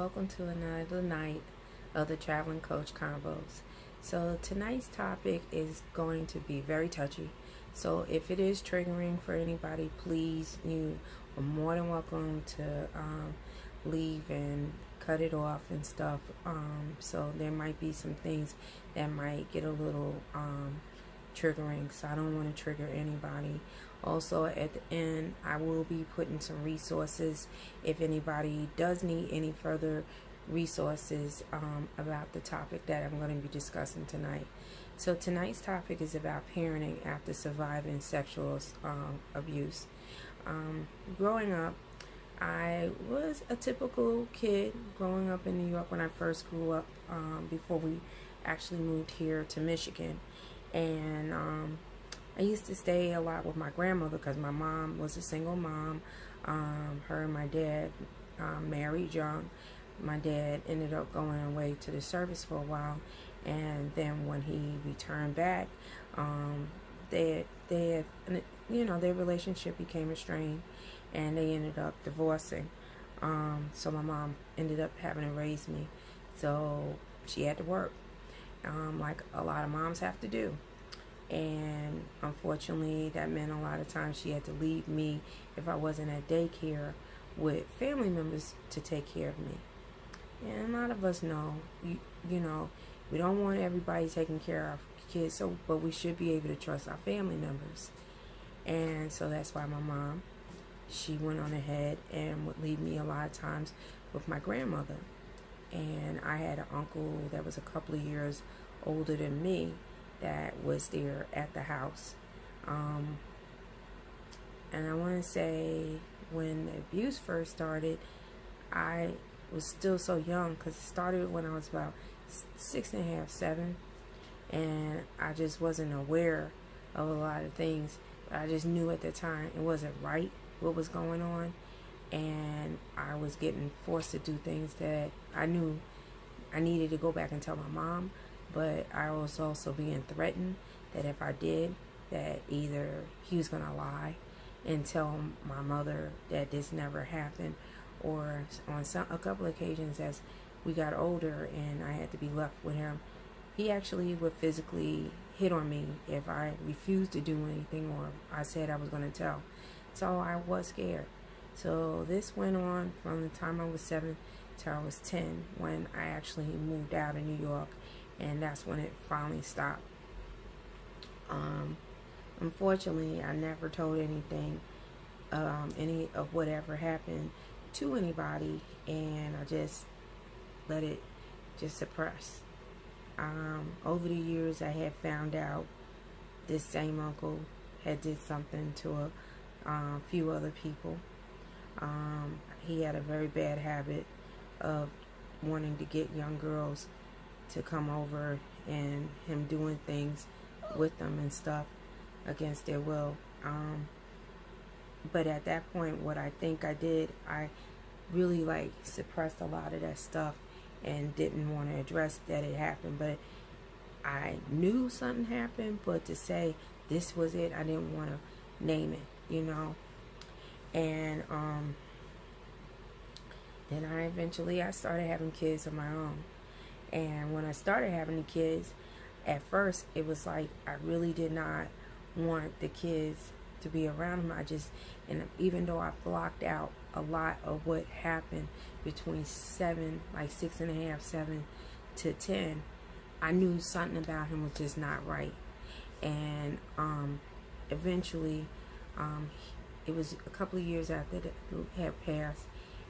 welcome to another night of the Traveling Coach Convos. So tonight's topic is going to be very touchy. So if it is triggering for anybody, please, you are more than welcome to leave and cut it off and stuff. So there might be some things that might get a little triggering, so I don't want to trigger anybody. Also, at the end, I will be putting some resources if anybody does need any further resources about the topic that I'm going to be discussing tonight. So tonight's topic is about parenting after surviving sexual abuse. Growing up, I was a typical kid growing up in New York when I first grew up, before we actually moved here to Michigan. And I used to stay a lot with my grandmother because my mom was a single mom. Her and my dad married young. My dad ended up going away to the service for a while, and then when he returned back, their relationship became strained, and they ended up divorcing. So my mom ended up having to raise me, so she had to work, like a lot of moms have to do. And unfortunately, that meant a lot of times she had to leave me if I wasn't at daycare with family members to take care of me. And a lot of us know, you know, we don't want everybody taking care of our kids, but we should be able to trust our family members. And so that's why my mom, she went on ahead and would leave me a lot of times with my grandmother. And I had an uncle that was a couple of years older than me that was there at the house. And I want to say when the abuse first started, I was still so young because it started when I was about 6.5, 7. And I just wasn't aware of a lot of things. But I just knew at the time it wasn't right what was going on. And I was getting forced to do things that I knew I needed to go back and tell my mom. But I was also being threatened that if I did, that either he was going to lie and tell my mother that this never happened, or on a couple of occasions as we got older and I had to be left with him, he actually would physically hit on me if I refused to do anything or I said I was going to tell. So I was scared. So this went on from the time I was 7 till I was 10 when I actually moved out of New York. And that's when it finally stopped. Unfortunately, I never told anything, any of whatever happened to anybody, and I just let it just suppress. Over the years, I had found out this same uncle had did something to a few other people. He had a very bad habit of wanting to get young girls to come over and him doing things with them and stuff against their will. But at that point, what I think I did, I really suppressed a lot of that stuff and didn't want to address that it happened. But I knew something happened, but to say this was it, I didn't want to name it, you know. And then I started having kids of my own. And when I started having the kids, at first it was like I really did not want the kids to be around them. And even though I blocked out a lot of what happened between 6.5, 7 to 10, I knew something about him was just not right. And eventually, it was a couple of years after that had passed,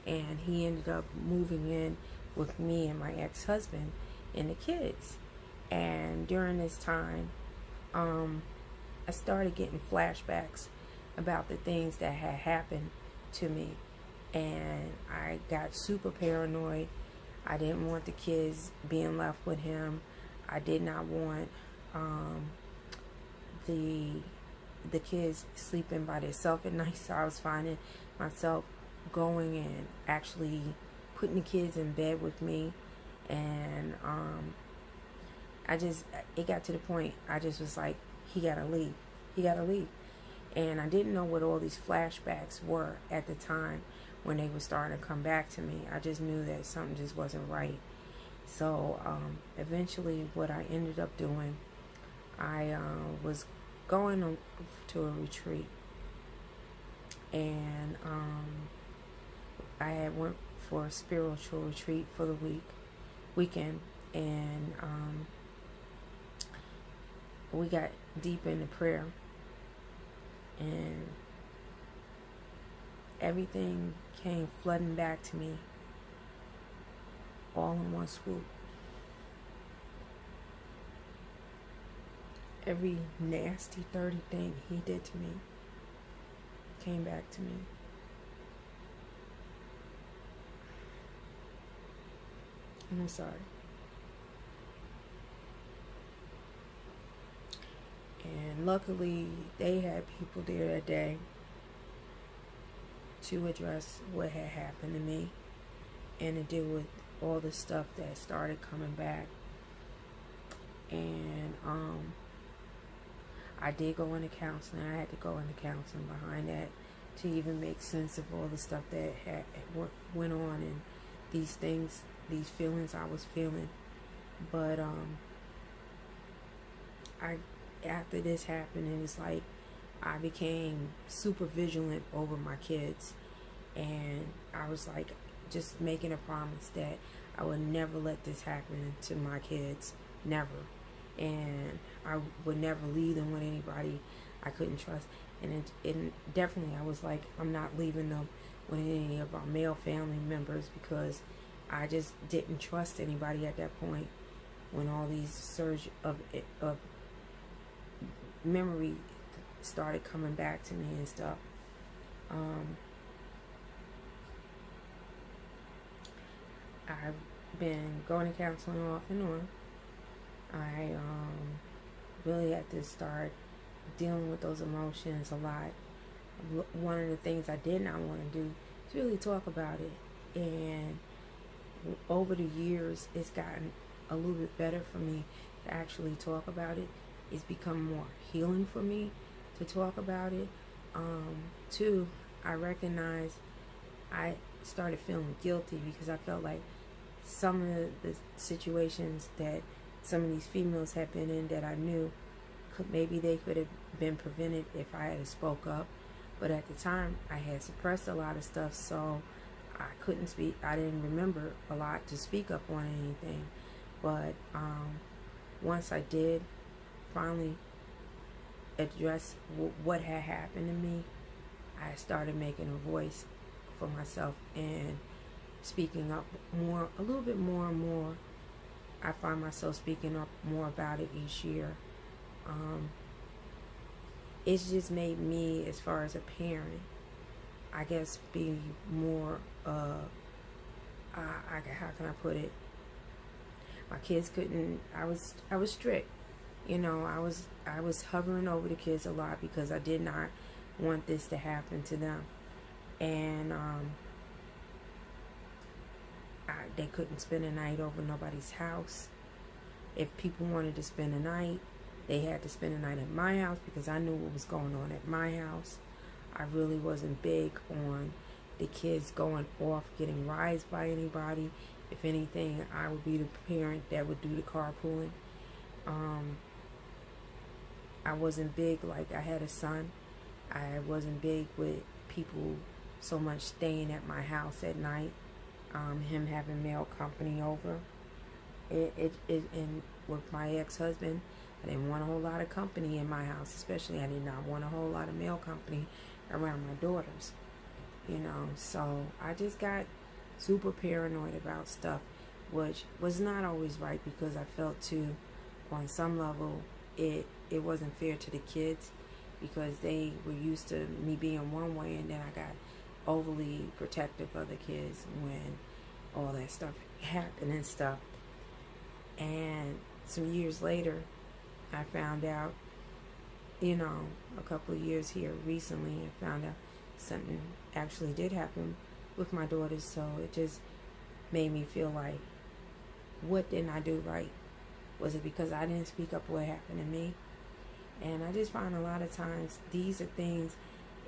and he ended up moving in with me and my ex-husband and the kids. And during this time, I started getting flashbacks about the things that had happened to me, and I got super paranoid. I didn't want the kids being left with him. I did not want the kids sleeping by themselves at night, so I was finding myself going and actually putting the kids in bed with me. And it got to the point I just was like, he gotta leave. And I didn't know what all these flashbacks were at the time, when they were starting to come back to me. I just knew that something just wasn't right. So eventually what I ended up doing, I was going to a retreat, and I had went for a spiritual retreat for the weekend, and we got deep into prayer, and everything came flooding back to me all in one swoop. Every nasty, dirty thing he did to me came back to me. I'm sorry. And luckily, they had people there that day to address what had happened to me and to deal with all the stuff that started coming back. And I did go into counseling. I had to go into counseling behind that to even make sense of all the stuff that went on and these things, these feelings I was feeling. But after this happened, it was like I became super vigilant over my kids, and I was like just making a promise that I would never let this happen to my kids, never. And I would never leave them with anybody I couldn't trust. And it definitely, I was like, I'm not leaving them with any of our male family members, because I just didn't trust anybody at that point when all these surge of memory started coming back to me and stuff. I've been going to counseling off and on. I really had to start dealing with those emotions a lot. One of the things I did not want to do is really talk about it. And over the years, it's gotten a little bit better for me to actually talk about it. It's become more healing for me to talk about it. Two, I recognize I started feeling guilty because I felt like some of the situations that some of these females had been in that I knew maybe they could have been prevented if I had spoke up. But at the time, I had suppressed a lot of stuff, so I couldn't speak. I didn't remember a lot to speak up on anything. But once I did finally address what had happened to me, I started making a voice for myself and speaking up more, a little bit more and more. I find myself speaking up more about it each year. It's just made me, as far as a parent, I guess, be more, how can I put it? My kids couldn't, I was strict. You know, I was hovering over the kids a lot because I did not want this to happen to them. And they couldn't spend a night over nobody's house. If people wanted to spend a night, they had to spend a night at my house because I knew what was going on at my house. I really wasn't big on the kids going off, getting rides by anybody. If anything, I would be the parent that would do the carpooling. I wasn't big, like I had a son. I wasn't big with people so much staying at my house at night. Him having male company over. And with my ex-husband, I didn't want a whole lot of company in my house. Especially, I did not want a whole lot of male company around my daughters. You know, so I just got super paranoid about stuff, which was not always right because I felt too, on some level, it wasn't fair to the kids because they were used to me being one way, and then I got overly protective of the kids when all that stuff happened and stuff. And some years later, I found out, you know, a couple of years here recently, I found out something actually did happen with my daughters. So it just made me feel like, what didn't I do right? Was it because I didn't speak up what happened to me? And I just find a lot of times these are things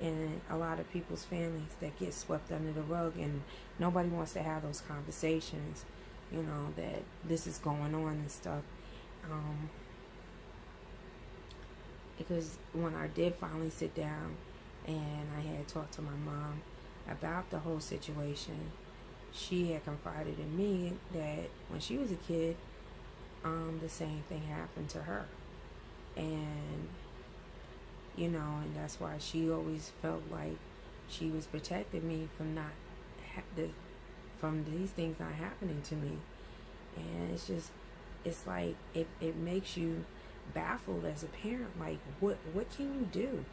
in a lot of people's families that get swept under the rug, and nobody wants to have those conversations, that this is going on and stuff. Because when I did finally sit down and I had talked to my mom about the whole situation, she had confided in me that when she was a kid, the same thing happened to her. And and that's why she always felt like she was protecting me from from these things not happening to me. And it's like it makes you baffled as a parent. Like, what can you do?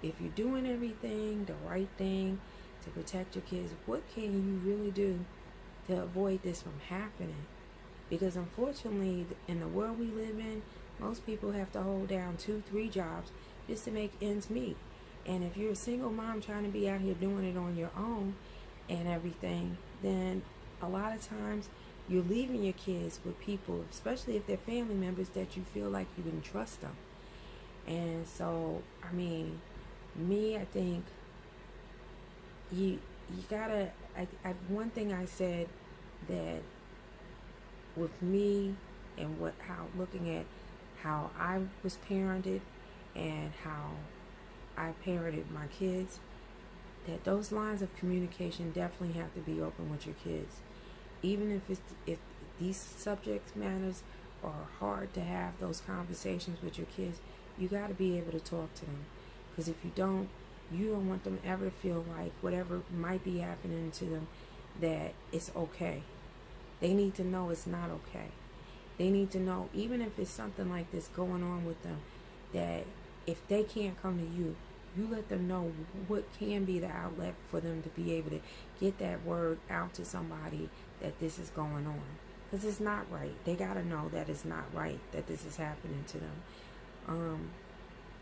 If you're doing everything the right thing to protect your kids, what can you really do to avoid this from happening? Because unfortunately, in the world we live in, most people have to hold down 2-3 jobs just to make ends meet. And if you're a single mom trying to be out here doing it on your own and everything, then a lot of times you're leaving your kids with people, especially if they're family members, that you feel like you can trust them. And so, I mean, I think you gotta, one thing I said, that with me and looking at how I was parented and how I parented my kids, that those lines of communication definitely have to be open with your kids. Even if these subject matters are hard to have those conversations with your kids, you got to be able to talk to them. Because if you don't want them ever to feel like whatever might be happening to them, that it's okay. They need to know it's not okay. They need to know, even if it's something like this going on with them, that if they can't come to you, you let them know what can be the outlet for them to be able to get that word out to somebody that this is going on. Because it's not right. They got to know that it's not right that this is happening to them.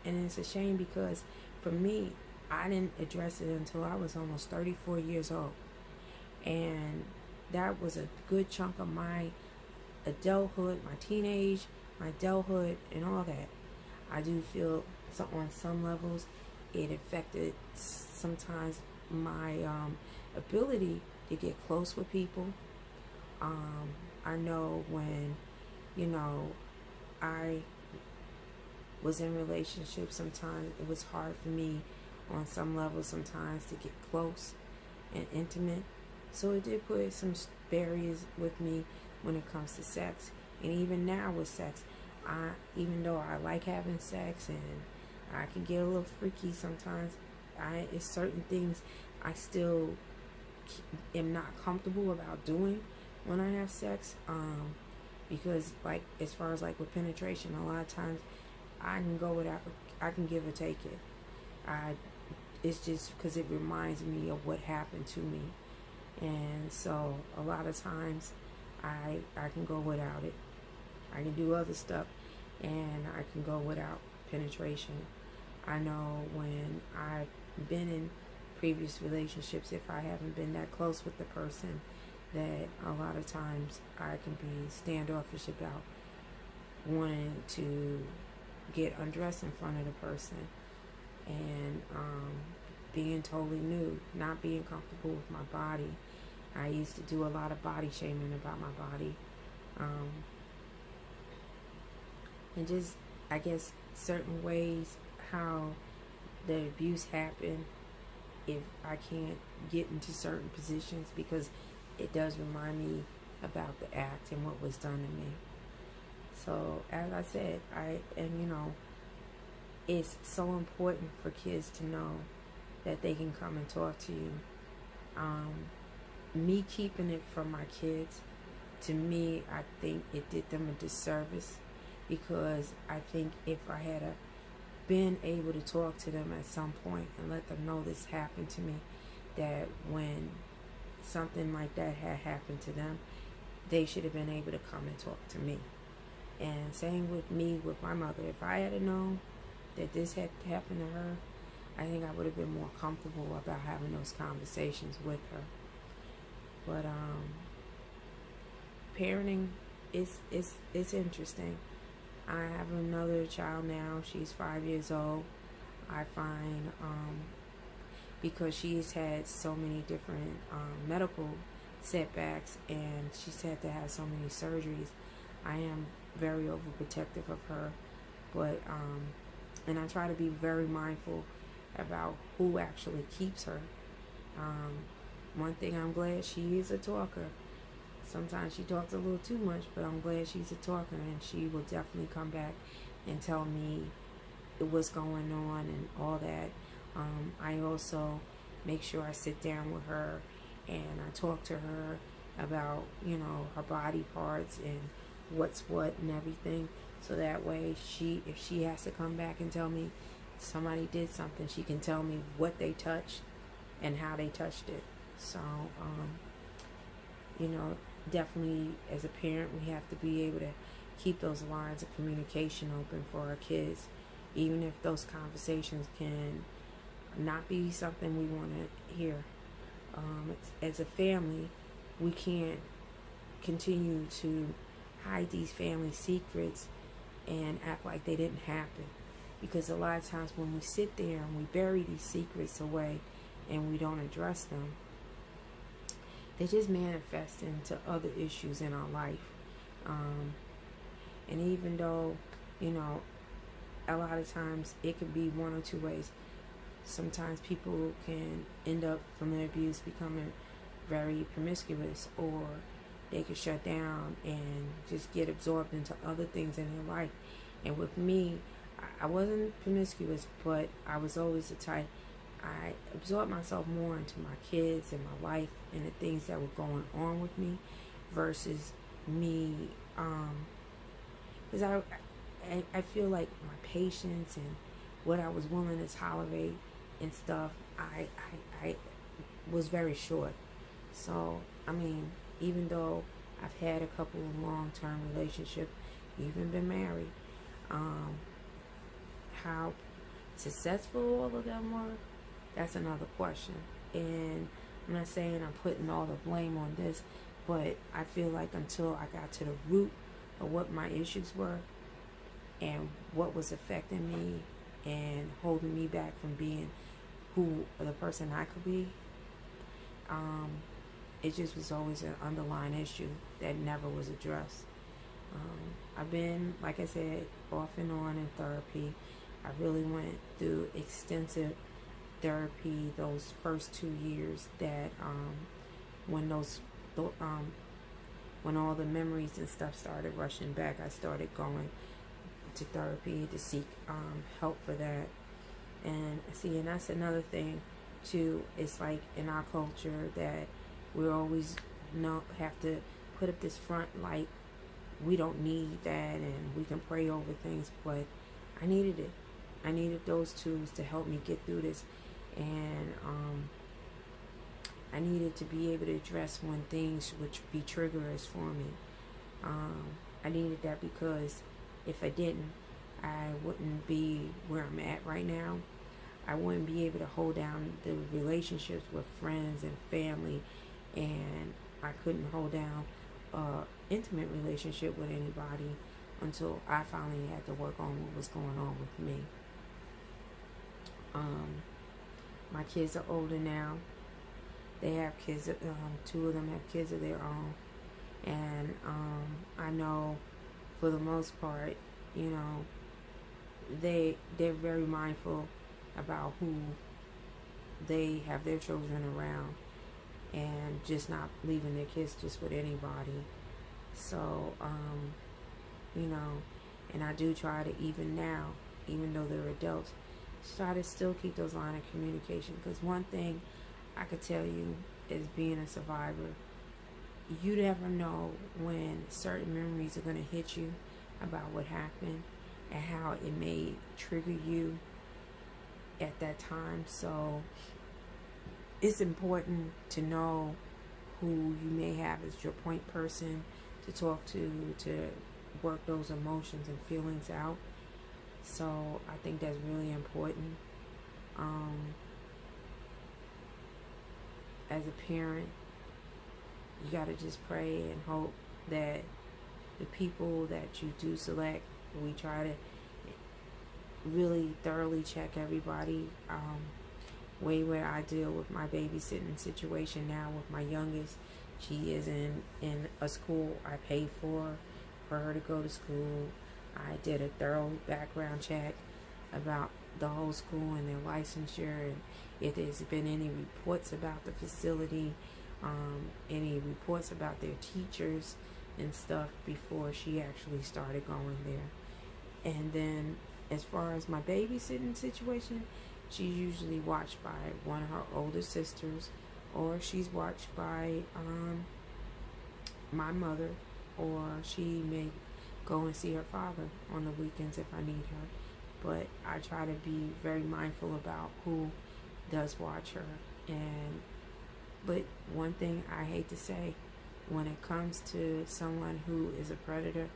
And it's a shame because for me, I didn't address it until I was almost 34 years old. And that was a good chunk of my adulthood, my teenage, my adulthood, and all that. I do feel on some levels it affected sometimes my ability to get close with people. I know when, I was in relationships, sometimes it was hard for me on some level sometimes to get close and intimate. So it did put some barriers with me when it comes to sex. And even now with sex, even though I like having sex and I can get a little freaky sometimes, it's certain things I still am not comfortable about doing when I have sex. Because like as far as like with penetration, a lot of times I can go without, I can give or take it. It's just because it reminds me of what happened to me. And so a lot of times I can go without it. I can do other stuff and I can go without penetration. I know when I've been in previous relationships, if I haven't been that close with the person, that a lot of times I can be standoffish about wanting to get undressed in front of the person and being totally nude, not being comfortable with my body. I used to do a lot of body shaming about my body. And just, I guess, certain ways how the abuse happened if I can't get into certain positions, because it does remind me about the act and what was done to me. So, as I said, it's so important for kids to know that they can come and talk to you. Me keeping it from my kids, to me, I think it did them a disservice, because I think if I had been able to talk to them at some point and let them know this happened to me, that when something like that had happened to them, they should have been able to come and talk to me. And same with me, with my mother. If I had known that this had happened to her, I think I would have been more comfortable about having those conversations with her. But parenting is interesting. I have another child now. She's 5 years old. I find because she's had so many different medical setbacks and she's had to have so many surgeries, I am very overprotective of her. But and I try to be very mindful about who actually keeps her. One thing, I'm glad she is a talker. Sometimes she talks a little too much, but I'm glad she's a talker, and she will definitely come back and tell me what's going on and all that. I also make sure I sit down with her and I talk to her about, you know, her body parts and what's what and everything. So that way, if she has to come back and tell me somebody did something, she can tell me what they touched and how they touched it. So, you know, definitely as a parent, we have to be able to keep those lines of communication open for our kids, even if those conversations can not be something we want to hear. As a family, we can't continue to hide these family secrets and act like they didn't happen, because a lot of times when we sit there and we bury these secrets away and we don't address them, they just manifest into other issues in our life. And even though, you know, a lot of times it could be one or two ways. Sometimes people can end up from the abuse becoming very promiscuous, or they could shut down and just get absorbed into other things in their life. And with me, I wasn't promiscuous, but I was always the type, I absorbed myself more into my kids and my life and the things that were going on with me versus me, because I feel like my patience and what I was willing to tolerate and stuff, I was very short. So, I mean, even though I've had a couple of long-term relationships, even been married, how successful all of them were, that's another question. And I'm not saying I'm putting all the blame on this, but I feel like until I got to the root of what my issues were and what was affecting me and holding me back from being who the person I could be, it just was always an underlying issue that never was addressed. I've been, like I said, off and on in therapy. I really went through extensive therapy those first 2 years that when when all the memories and stuff started rushing back, I started going to therapy to seek help for that. And see, and that's another thing too. It's like in our culture that we always have to put up this front like we don't need that and we can pray over things, but I needed it. I needed those tools to help me get through this, and I needed to be able to address when things would be triggers for me. I needed that because if I didn't, I wouldn't be where I'm at right now. I wouldn't be able to hold down the relationships with friends and family, and I couldn't hold down an intimate relationship with anybody until I finally had to work on what was going on with me. My kids are older now. They have kids, two of them have kids of their own. And I know for the most part, you know, they're very mindful about who they have their children around and just not leaving their kids just with anybody. So, you know, and I do try to, even now, even though they're adults, try to still keep those lines of communication. Because one thing I could tell you is, being a survivor, you never know when certain memories are going to hit you about what happened and how it may trigger you at that time. So it's important to know who you may have as your point person to talk to work those emotions and feelings out. So I think that's really important. As a parent, you got to just pray and hope that the people that you do select, we try to really thoroughly check everybody. Way where I deal with my babysitting situation now with my youngest. She is in a school I paid for her to go to school. I did a thorough background check about the whole school and their licensure, and if there's been any reports about the facility, any reports about their teachers and stuff before she actually started going there. And then as far as my babysitting situation, she's usually watched by one of her older sisters, or she's watched by my mother, or she may go and see her father on the weekends if I need her. But I try to be very mindful about who does watch her. But one thing I hate to say, when it comes to someone who is a predator,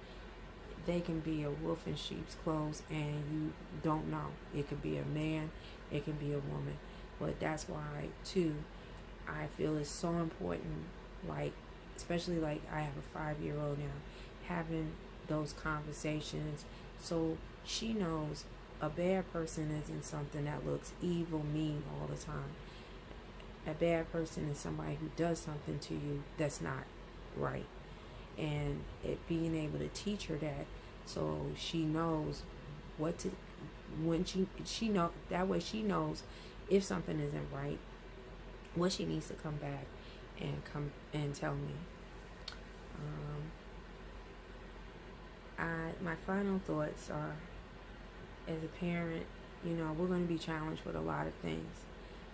they can be a wolf in sheep's clothes and you don't know. It could be a man, it can be a woman. But that's why too, I feel it's so important, like, especially like I have a 5-year-old now, having those conversations so she knows a bad person isn't something that looks evil, mean all the time. A bad person is somebody who does something to you that's not right. And it being able to teach her that, so she knows what to, when she know, that way she knows if something isn't right, what she needs to come back and tell me. My final thoughts are, as a parent, we're going to be challenged with a lot of things.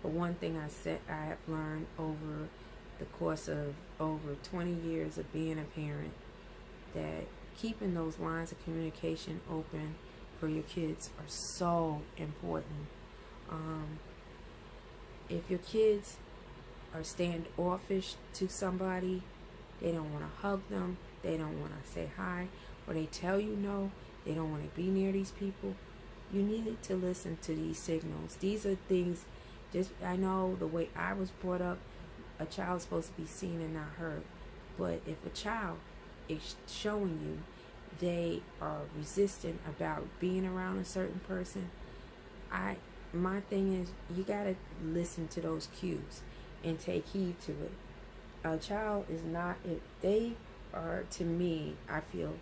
But one thing I have learned over the course of over 20 years of being a parent, that keeping those lines of communication open for your kids are so important. If your kids are standoffish to somebody, they don't want to hug them, they don't want to say hi, or they tell you no, they don't want to be near these people, you need to listen to these signals. These are things, I know the way I was brought up, a child is supposed to be seen and not heard. But if a child is showing you they are resistant about being around a certain person, my thing is, you gotta listen to those cues and take heed to it. A child is not, if they are, to me, I feel,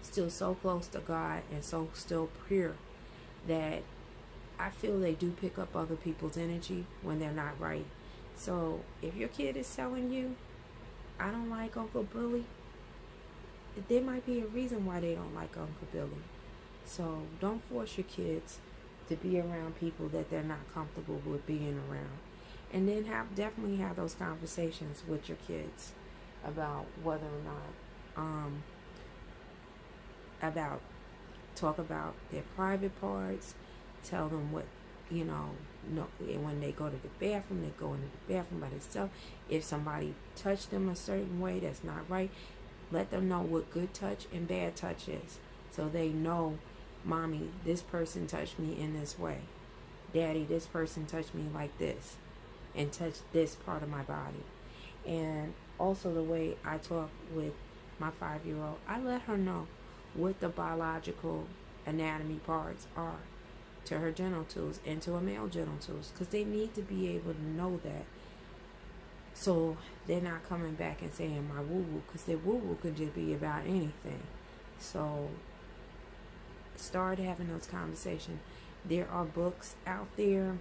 still so close to God and so still pure, that I feel they do pick up other people's energy when they're not right. So if your kid is telling you, I don't like Uncle Billy, there might be a reason why they don't like Uncle Billy. So don't force your kids to be around people that they're not comfortable with being around. And then definitely have those conversations with your kids about whether or not, talk about their private parts, tell them what, no, when they go to the bathroom, they go into the bathroom by themselves. If somebody touched them a certain way that's not right, let them know what good touch and bad touch is, so they know, Mommy, this person touched me in this way. Daddy, this person touched me like this and touched this part of my body. And also the way I talk with my 5-year-old, I let her know what the biological anatomy parts are to her genitals and to a male genitals, because they need to be able to know that, so they're not coming back and saying my woo-woo, because their woo-woo could just be about anything. So start having those conversations. There are books out there,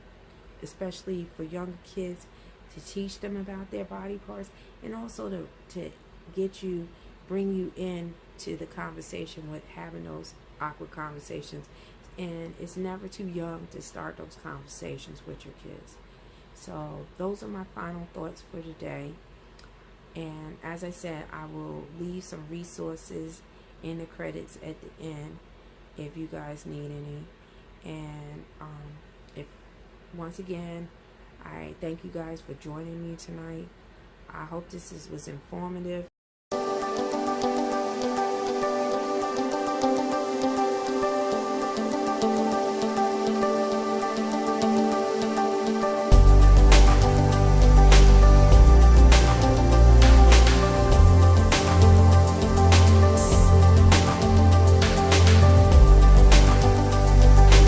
especially for younger kids, to teach them about their body parts, and also to bring you in to the conversation with having those awkward conversations. And it's never too young to start those conversations with your kids. So those are my final thoughts for today. And as I said, I will leave some resources in the credits at the end if you guys need any. And if once again, I thank you guys for joining me tonight. I hope this was informative.